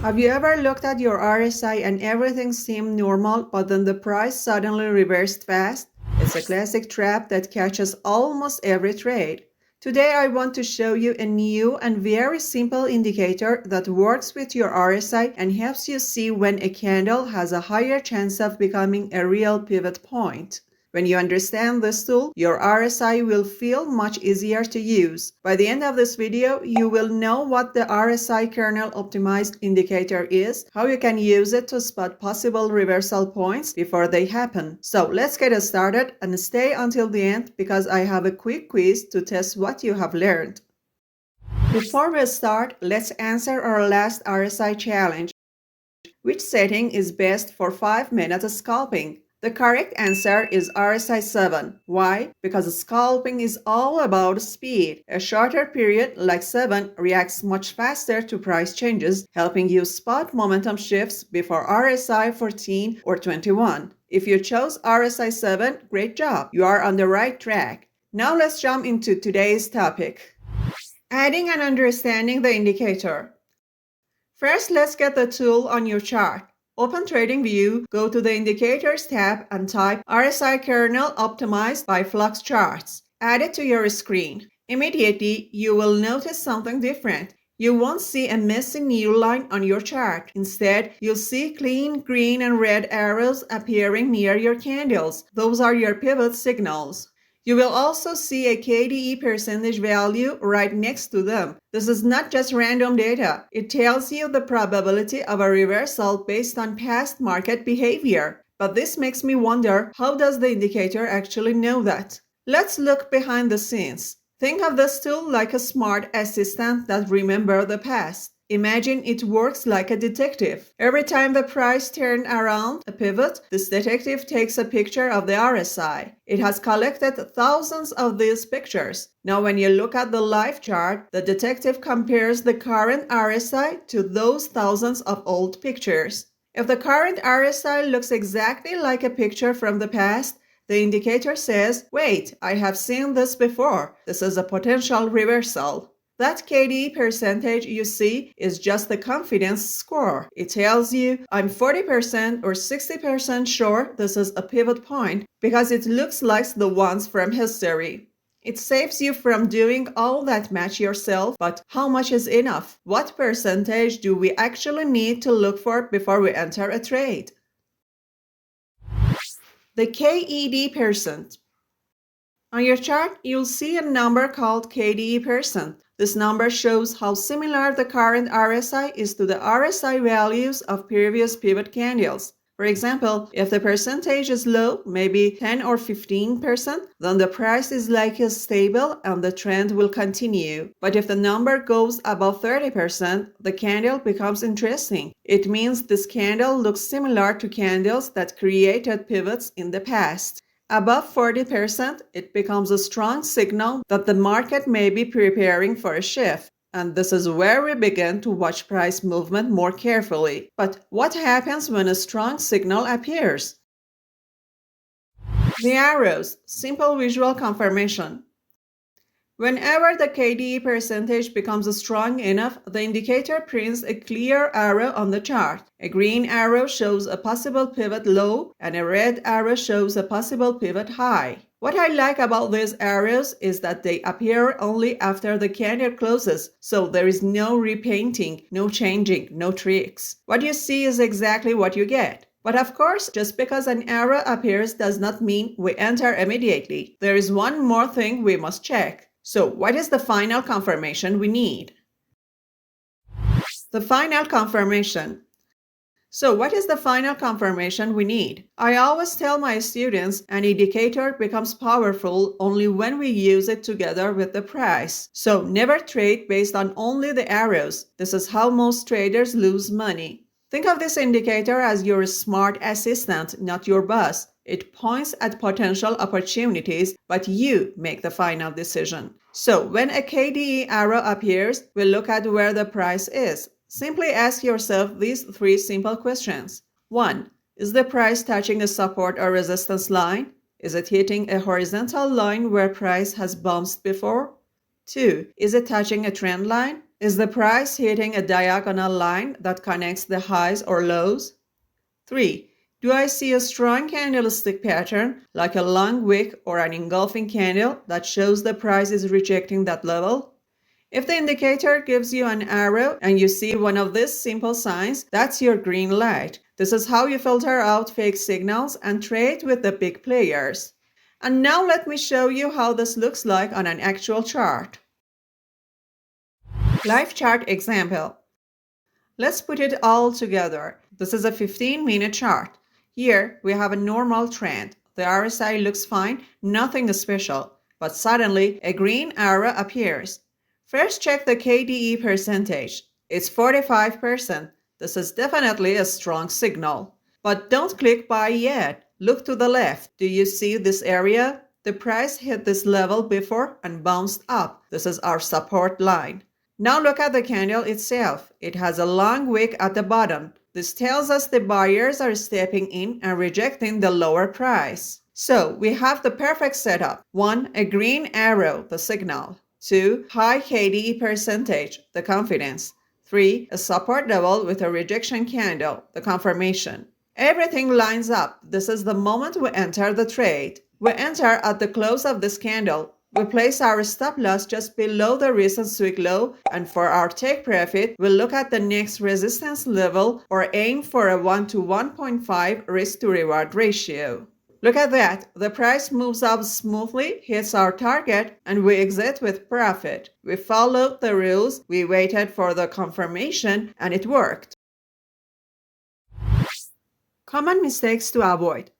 Have you ever looked at your RSI and everything seemed normal, but then the price suddenly reversed fast? It's a classic trap that catches almost every trade. Today I want to show you a new and very simple indicator that works with your RSI and helps you see when a candle has a higher chance of becoming a real pivot point. When you understand this tool, your RSI will feel much easier to use. By the end of this video, you will know what the RSI Kernel Optimized indicator is, how you can use it to spot possible reversal points before they happen. So let's get started and stay until the end because I have a quick quiz to test what you have learned. Before we start, let's answer our last RSI challenge. Which setting is best for 5-minute scalping? The correct answer is RSI 7. Why? Because scalping is all about speed. A shorter period like 7 reacts much faster to price changes, helping you spot momentum shifts before RSI 14 or 21. If you chose RSI 7, great job. You are on the right track. Now let's jump into today's topic. Adding and understanding the indicator. First, let's get the tool on your chart. Open Tradingview, go to the Indicators tab and type RSI Kernel Optimized by Flux Charts. Add it to your screen. Immediately, you will notice something different. You won't see a messy new line on your chart. Instead, you'll see clean green and red arrows appearing near your candles. Those are your pivot signals. You will also see a KDE percentage value right next to them. This is not just random data. It tells you the probability of a reversal based on past market behavior. But this makes me wonder, how does the indicator actually know that? Let's look behind the scenes. Think of this tool like a smart assistant that remembers the past. Imagine it works like a detective. Every time the price turns around a pivot, this detective takes a picture of the RSI. It has collected thousands of these pictures. Now when you look at the live chart, the detective compares the current RSI to those thousands of old pictures. If the current RSI looks exactly like a picture from the past, the indicator says, wait, I have seen this before. This is a potential reversal. That KDE percentage you see is just the confidence score. It tells you I'm 40% or 60% sure this is a pivot point because it looks like the ones from history. It saves you from doing all that math yourself, but how much is enough? What percentage do we actually need to look for before we enter a trade? The KED percent. On your chart, you'll see a number called KDE percent. This number shows how similar the current RSI is to the RSI values of previous pivot candles. For example, if the percentage is low, maybe 10 or 15%, then the price is likely stable and the trend will continue. But if the number goes above 30%, the candle becomes interesting. It means this candle looks similar to candles that created pivots in the past. Above 40%, it becomes a strong signal that the market may be preparing for a shift. And this is where we begin to watch price movement more carefully. But what happens when a strong signal appears? The arrows, simple visual confirmation. Whenever the KDE percentage becomes strong enough, the indicator prints a clear arrow on the chart. A green arrow shows a possible pivot low, and a red arrow shows a possible pivot high. What I like about these arrows is that they appear only after the candle closes, so there is no repainting, no changing, no tricks. What you see is exactly what you get. But of course, just because an arrow appears does not mean we enter immediately. There is one more thing we must check. So, what is the final confirmation we need? The final confirmation. So, what is the final confirmation we need? I always tell my students an indicator becomes powerful only when we use it together with the price. So, never trade based on only the arrows. This is how most traders lose money. Think of this indicator as your smart assistant, not your boss. It points at potential opportunities, but you make the final decision. So when a KDE arrow appears, we'll look at where the price is. Simply ask yourself these 3 simple questions. 1. Is the price touching a support or resistance line? Is it hitting a horizontal line where price has bounced before? 2. Is it touching a trend line? Is the price hitting a diagonal line that connects the highs or lows? 3. Do I see a strong candlestick pattern, like a long wick or an engulfing candle, that shows the price is rejecting that level? If the indicator gives you an arrow and you see one of these simple signs, that's your green light. This is how you filter out fake signals and trade with the big players. And now let me show you how this looks like on an actual chart. Live chart example. Let's put it all together. This is a 15-minute chart. Here we have a normal trend. The RSI looks fine, nothing special. But suddenly a green arrow appears. First check the KDE percentage. It's 45%. This is definitely a strong signal. But don't click buy yet. Look to the left. Do you see this area? The price hit this level before and bounced up. This is our support line. Now look at the candle itself. It has a long wick at the bottom. This tells us the buyers are stepping in and rejecting the lower price. So we have the perfect setup. 1. A green arrow, the signal. 2. High KDE percentage, the confidence. 3. A support level with a rejection candle, the confirmation. Everything lines up. This is the moment we enter the trade. We enter at the close of this candle. We place our stop loss just below the recent week low, and for our take profit, we'll look at the next resistance level or aim for a 1 to 1.5 risk to reward ratio. Look at that. The price moves up smoothly, hits our target, and we exit with profit. We followed the rules, we waited for the confirmation, and it worked. Common mistakes to avoid.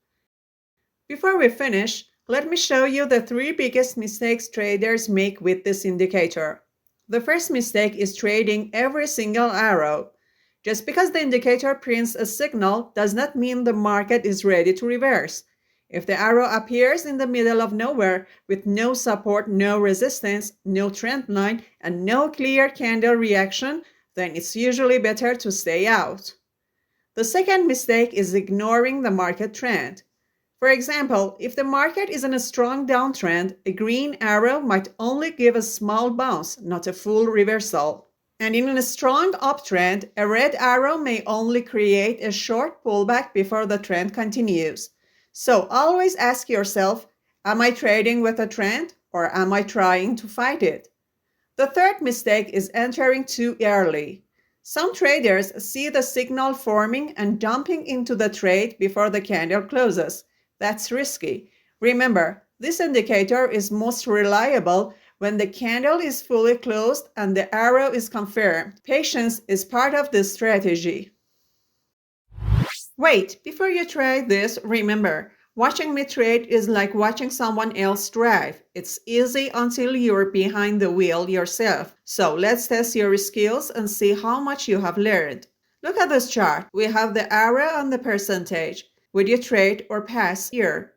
Before we finish, let me show you the 3 biggest mistakes traders make with this indicator. The first mistake is trading every single arrow. Just because the indicator prints a signal does not mean the market is ready to reverse. If the arrow appears in the middle of nowhere with no support, no resistance, no trend line, and no clear candle reaction, then it's usually better to stay out. The second mistake is ignoring the market trend. For example, if the market is in a strong downtrend, a green arrow might only give a small bounce, not a full reversal. And in a strong uptrend, a red arrow may only create a short pullback before the trend continues. So always ask yourself, am I trading with a trend or am I trying to fight it? The third mistake is entering too early. Some traders see the signal forming and dumping into the trade before the candle closes. That's risky. Remember, this indicator is most reliable when the candle is fully closed and the arrow is confirmed. Patience is part of this strategy. Wait, before you try this, remember, watching me trade is like watching someone else drive. It's easy until you're behind the wheel yourself. So let's test your skills and see how much you have learned. Look at this chart. We have the arrow and the percentage. Would you trade or pass here?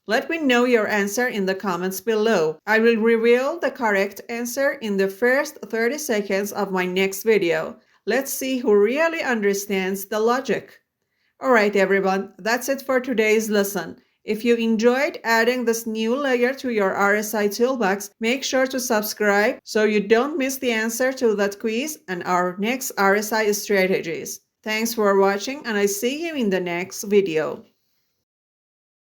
Let me know your answer in the comments below. I will reveal the correct answer in the first 30 seconds of my next video. Let's see who really understands the logic. Alright everyone, that's it for today's lesson. If you enjoyed adding this new layer to your RSI toolbox, make sure to subscribe so you don't miss the answer to that quiz and our next RSI strategies. Thanks for watching and I see you in the next video.